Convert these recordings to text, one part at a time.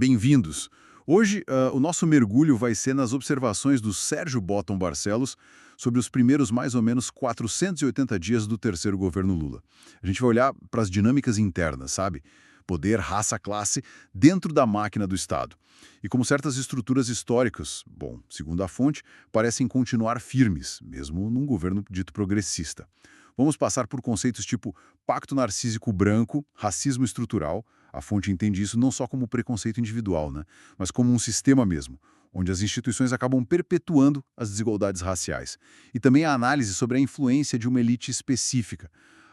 bem-vindos. Hoje, o nosso mergulho vai ser nas observações do Sérgio Botton Barcelos sobre os primeiros mais ou menos 480 dias do terceiro governo Lula. A gente vai olhar para as dinâmicas internas, sabe? Poder, raça, classe, dentro da máquina do Estado. E como certas estruturas históricas, bom, segundo a fonte, parecem continuar firmes, mesmo num governo dito progressista. Vamos passar por conceitos tipo pacto narcísico branco, racismo estrutural. A fonte entende isso não só como preconceito individual, né, mas como um sistema mesmo, onde as instituições acabam perpetuando as desigualdades raciais. E também a análise sobre a influência de uma elite específica.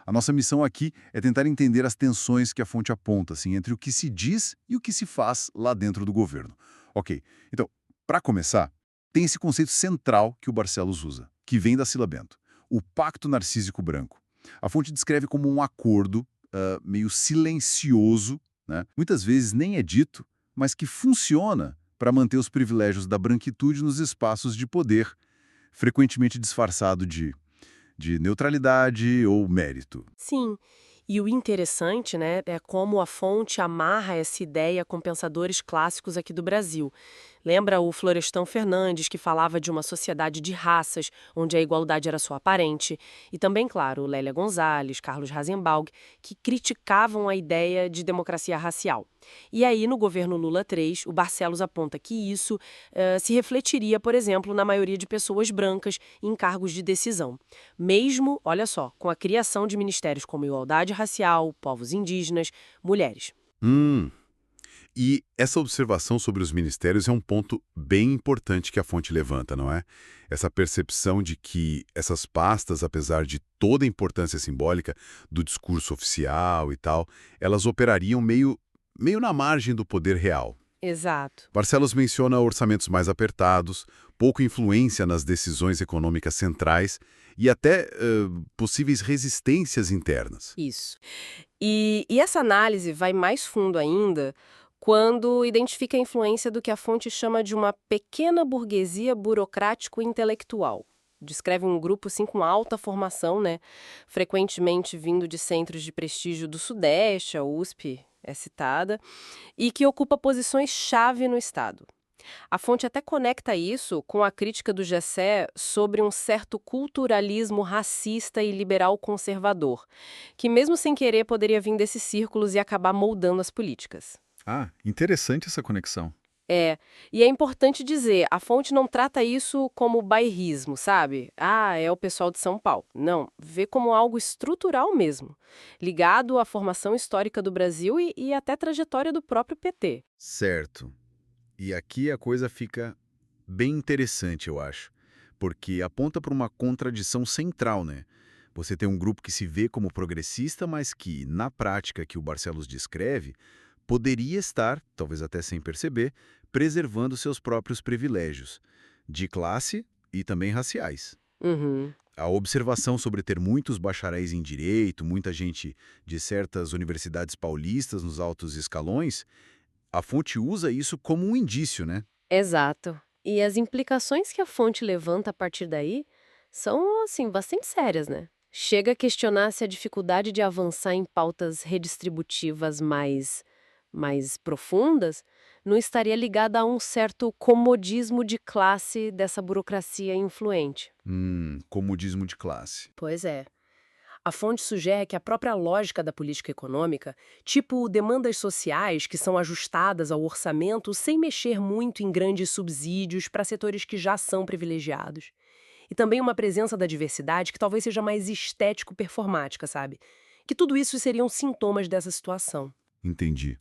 A nossa missão aqui é tentar entender as tensões que a fonte aponta, assim, entre o que se diz e o que se faz lá dentro do governo. Ok, então, para começar, tem esse conceito central que o Barcelos usa, que vem da Sila Bento, o Pacto Narcísico Branco. A fonte descreve como um acordo meio silencioso, né? Muitas vezes nem é dito, mas que funciona para manter os privilégios da branquitude nos espaços de poder, frequentemente disfarçado de neutralidade ou mérito. Sim, e o interessante, né, é como a fonte amarra essa ideia com pensadores clássicos aqui do Brasil. Lembra o Florestan Fernandes, que falava de uma sociedade de raças, onde a igualdade era só aparente, e também, claro, Lélia Gonzalez, Carlos Rasenbalg, que criticavam a ideia de democracia racial. E aí, no governo Lula III, o Barcelos aponta que isso se refletiria, por exemplo, na maioria de pessoas brancas em cargos de decisão. Mesmo, olha só, com a criação de ministérios como igualdade racial, povos indígenas, mulheres. Hum. E essa observação sobre os ministérios é um ponto bem importante que a fonte levanta, não é? Essa percepção de que essas pastas, apesar de toda a importância simbólica do discurso oficial e tal, elas operariam meio na margem do poder real. Exato. Barcelos menciona orçamentos mais apertados, pouca influência nas decisões econômicas centrais e até possíveis resistências internas. Isso. E essa análise vai mais fundo ainda quando identifica a influência do que a fonte chama de uma pequena burguesia burocrático-intelectual. Descreve um grupo assim, com alta formação, né? Frequentemente vindo de centros de prestígio do Sudeste, a USP é citada, e que ocupa posições-chave no Estado. A fonte até conecta isso com a crítica do Gessé sobre um certo culturalismo racista e liberal conservador, que mesmo sem querer poderia vir desses círculos e acabar moldando as políticas. Ah, interessante essa conexão. É, e é importante dizer, a fonte não trata isso como bairrismo, sabe? Ah, é o pessoal de São Paulo. Não, vê como algo estrutural mesmo, ligado à formação histórica do Brasil e até trajetória do próprio PT. Certo. E aqui a coisa fica bem interessante, eu acho, porque aponta para uma contradição central, né? Você tem um grupo que se vê como progressista, mas que, na prática que o Barcelos descreve, poderia estar, talvez até sem perceber, preservando seus próprios privilégios, de classe e também raciais. Uhum. A observação sobre ter muitos bacharéis em direito, muita gente de certas universidades paulistas nos altos escalões, a fonte usa isso como um indício, né? Exato. E as implicações que a fonte levanta a partir daí são, assim, bastante sérias, né? Chega a questionar se a dificuldade de avançar em pautas redistributivas mais profundas não estaria ligada a um certo comodismo de classe dessa burocracia influente. Comodismo de classe. Pois é. A fonte sugere que a própria lógica da política econômica, tipo demandas sociais que são ajustadas ao orçamento sem mexer muito em grandes subsídios para setores que já são privilegiados. E também uma presença da diversidade que talvez seja mais estético-performática, sabe? Que tudo isso seriam sintomas dessa situação. Entendi.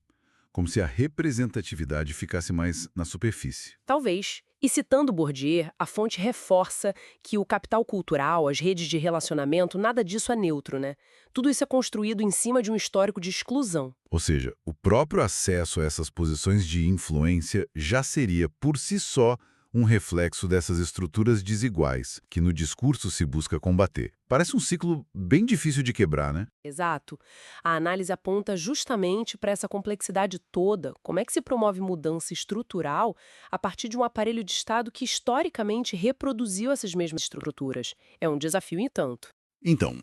Como se a representatividade ficasse mais na superfície. Talvez. E citando Bourdieu, a fonte reforça que o capital cultural, as redes de relacionamento, nada disso é neutro, né? Tudo isso é construído em cima de um histórico de exclusão. Ou seja, o próprio acesso a essas posições de influência já seria, por si só, um reflexo dessas estruturas desiguais, que no discurso se busca combater. Parece um ciclo bem difícil de quebrar, né? Exato. A análise aponta justamente para essa complexidade toda. Como é que se promove mudança estrutural a partir de um aparelho de Estado que historicamente reproduziu essas mesmas estruturas? É um desafio e tanto. Então,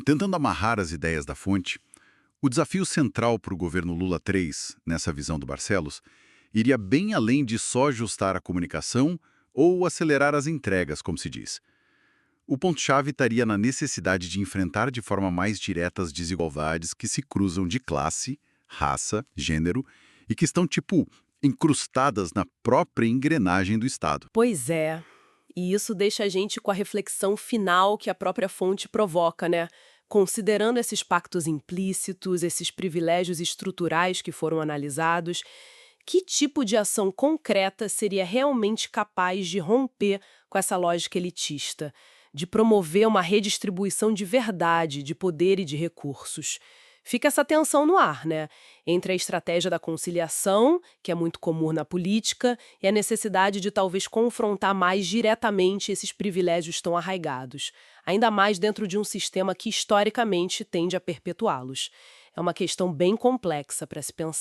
tentando amarrar as ideias da fonte, O desafio central para o governo Lula 3, nessa visão do Barcelos, iria bem além de só ajustar a comunicação ou acelerar as entregas, como se diz. O ponto-chave estaria na necessidade de enfrentar de forma mais direta as desigualdades que se cruzam de classe, raça, gênero e que estão, tipo, incrustadas na própria engrenagem do Estado. Pois é. E isso deixa a gente com a reflexão final que a própria fonte provoca, né? Considerando esses pactos implícitos, esses privilégios estruturais que foram analisados, que tipo de ação concreta seria realmente capaz de romper com essa lógica elitista, de promover uma redistribuição de verdade de poder e de recursos? Fica essa tensão no ar, né? Entre a estratégia da conciliação, que é muito comum na política, e a necessidade de talvez confrontar mais diretamente esses privilégios tão arraigados, ainda mais dentro de um sistema que historicamente tende a perpetuá-los. É uma questão bem complexa para se pensar.